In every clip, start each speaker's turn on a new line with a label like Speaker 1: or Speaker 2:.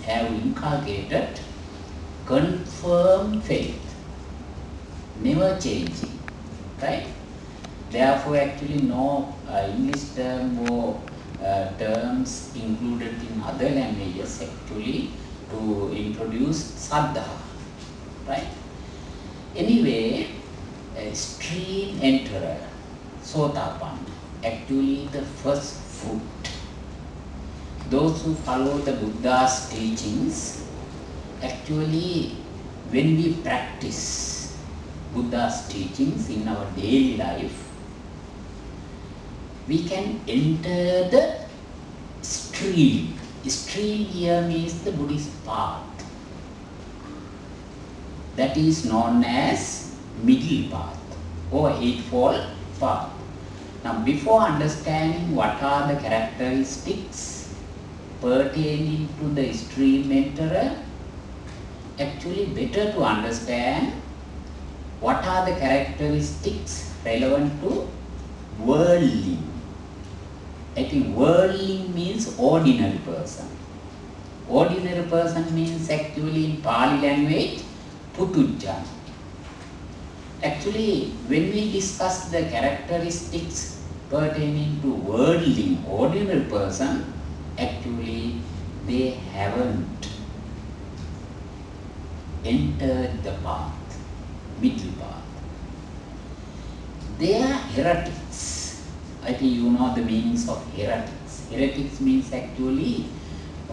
Speaker 1: have inculcated confirmed faith, never changing, right? Therefore, actually no English term or terms included in other languages actually to introduce Saddha, right? Anyway, stream enterer, Sotapan, actually the first fruit. Those who follow the Buddha's teachings, actually when we practice Buddha's teachings in our daily life, we can enter the stream. Stream here means the Buddhist path. That is known as middle path or eightfold path. Now, before understanding what are the characteristics pertaining to the stream enterer, actually better to understand what are the characteristics relevant to worldling. I think worldling means ordinary person. Ordinary person means actually in Pali language, Puchong. Actually, when we discuss the characteristics pertaining to worldling, ordinary person, actually they haven't entered the path, middle path. They are heretics. I think you know the meanings of heretics. Heretics means actually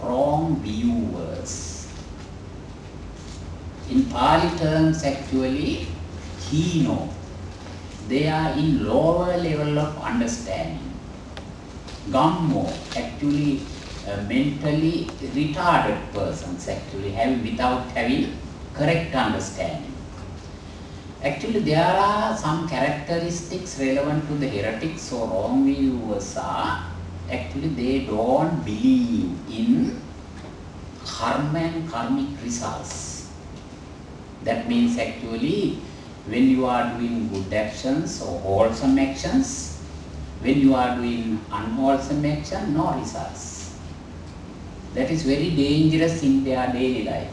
Speaker 1: wrong viewers. In Pali terms, actually, hino. They are in lower level of understanding. Gammo, actually mentally retarded persons, actually without having correct understanding. Actually, there are some characteristics relevant to the heretics or wrong viewers are, actually they don't believe in karma and karmic results. That means actually when you are doing good actions or wholesome actions, when you are doing unwholesome action, no results. That is very dangerous in their daily life.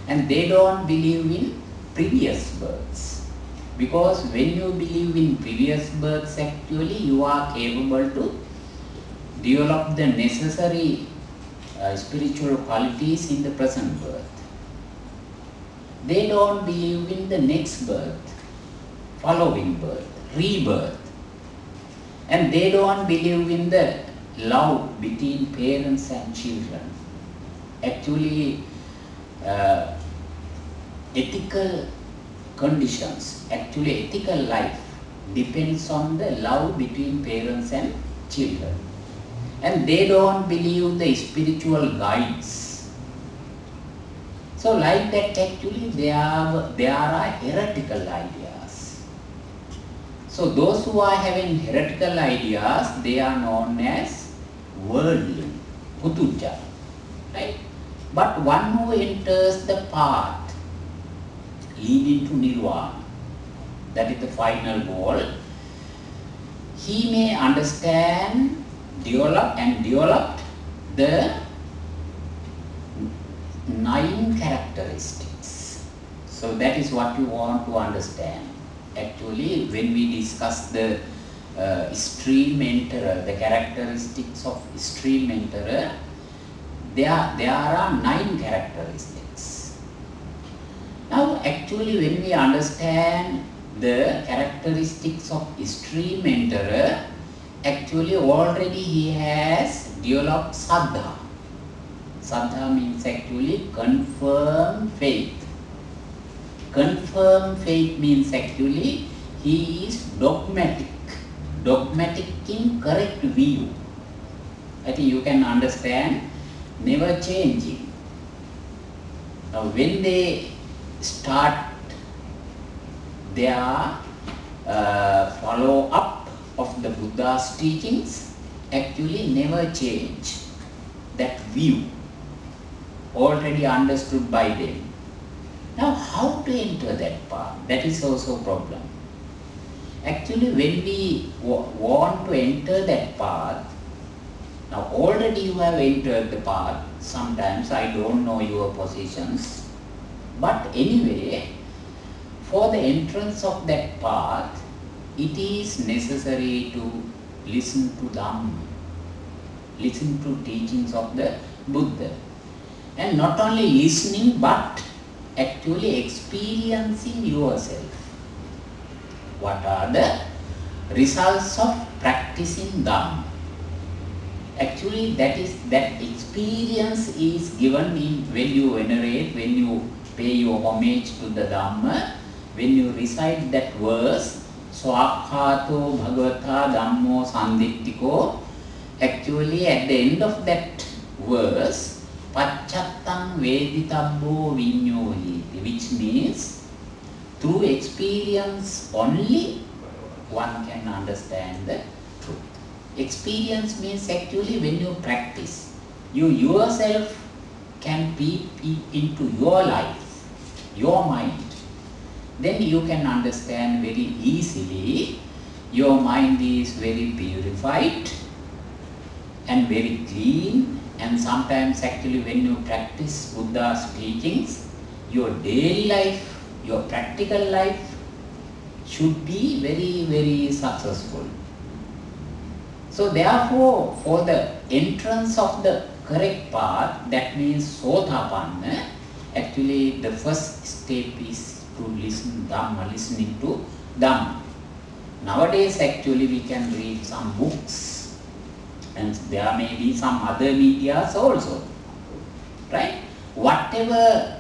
Speaker 1: And they don't believe in previous births. Because when you believe in previous births, actually you are capable to develop the necessary spiritual qualities in the present birth. They don't believe in the next birth, following birth, rebirth. And they don't believe in the love between parents and children. Actually, ethical conditions, actually ethical life depends on the love between parents and children. And they don't believe the spiritual guides. So like that, actually there are heretical ideas. So those who are having heretical ideas, they are known as worldly, Puchong, right? But one who enters the path leading to nirvana, that is the final goal, he may understand, develop the 9 characteristics. So that is what you want to understand. Actually, when we discuss the stream enterer, the characteristics of stream enterer, there are 9 characteristics. Now, actually, when we understand the characteristics of stream enterer, actually already he has developed Saddha. Saddha means actually confirmed faith. Confirmed faith means actually he is dogmatic. Dogmatic in correct view. I think you can understand, never changing. Now when they start their follow up of the Buddha's teachings, actually never change that view, already understood by them. Now how to enter that path? That is also a problem. Actually when we want to enter that path, now already you have entered the path, sometimes I don't know your positions. But anyway, for the entrance of that path, it is necessary to listen to Dhamma, listen to teachings of the Buddha. And not only listening, but actually experiencing yourself. What are the results of practicing Dhamma? Actually, that experience is given in when you venerate, when you pay your homage to the Dhamma, when you recite that verse, Swakhato Bhagavata Dhammo Sandittiko. Actually, at the end of that verse, Pacchattam Veditabbo Vinyohiti, which means through experience only one can understand the truth. Experience means actually when you practice, you yourself can peep into your life, your mind. Then you can understand very easily. Your mind is very purified and very clean, and sometimes actually when you practice Buddha's teachings, your daily life, your practical life should be very, very successful. So therefore, for the entrance of the correct path, that means Sotapanna, actually the first step is to listen Dhamma, listening to Dhamma. Nowadays actually we can read some books, and there may be some other medias also, right? Whatever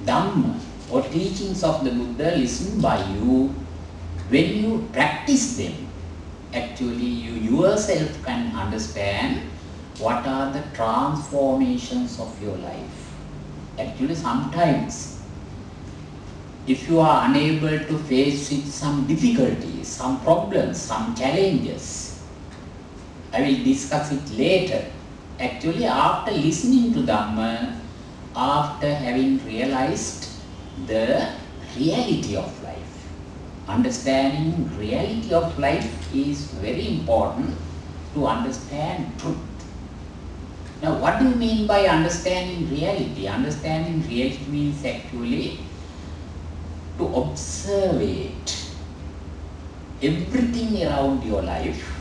Speaker 1: Dhamma or teachings of the Buddha listened by you, when you practice them, actually you yourself can understand what are the transformations of your life. Actually sometimes, if you are unable to face with some difficulties, some problems, some challenges, I will discuss it later. Actually, after listening to Dhamma, after having realized the reality of life, understanding reality of life is very important to understand truth. Now, what do you mean by understanding reality? Understanding reality means actually to observe everything around your life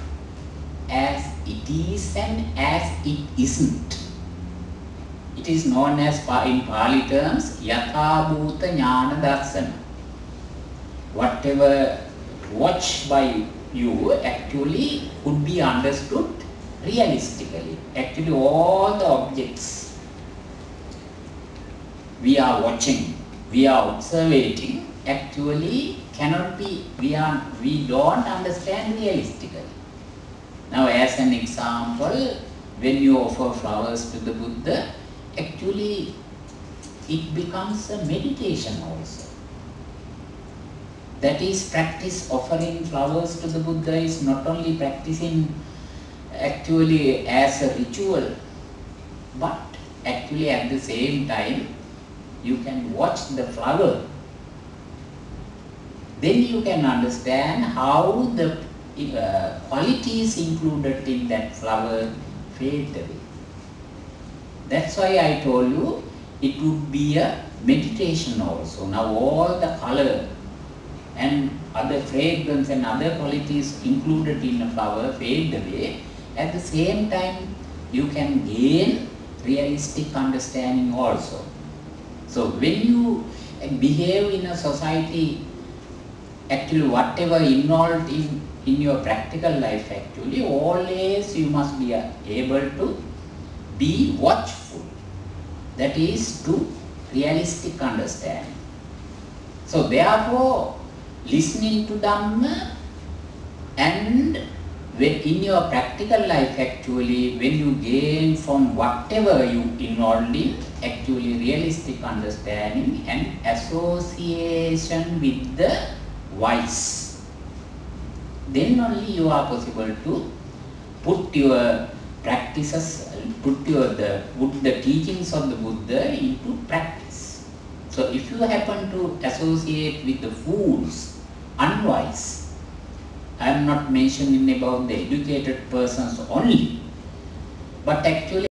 Speaker 1: as it is and as it isn't. It is known as, in Pali terms, Yatha Bhuta Jnana Darsana. Whatever watched by you actually could be understood realistically. Actually, all the objects we are watching, we are observing, actually cannot be, we don't understand realistically. Now, as an example, when you offer flowers to the Buddha, actually it becomes a meditation also. That is practice. Offering flowers to the Buddha is not only practicing actually as a ritual, but actually at the same time you can watch the flower. Then you can understand how the qualities included in that flower fade away. That's why I told you it would be a meditation also. Now all the color and other fragrance and other qualities included in a flower fade away. At the same time, you can gain realistic understanding also. So when you behave in a society, actually whatever involved in your practical life, actually always you must be able to be watchful. That is to realistic understanding. So therefore, listening to Dhamma and when in your practical life, actually when you gain from whatever you involved in, actually realistic understanding and association with the wise, then only you are possible to put your practices, put the teachings of the Buddha into practice. So if you happen to associate with the fools, unwise, I am not mentioning about the educated persons only, but actually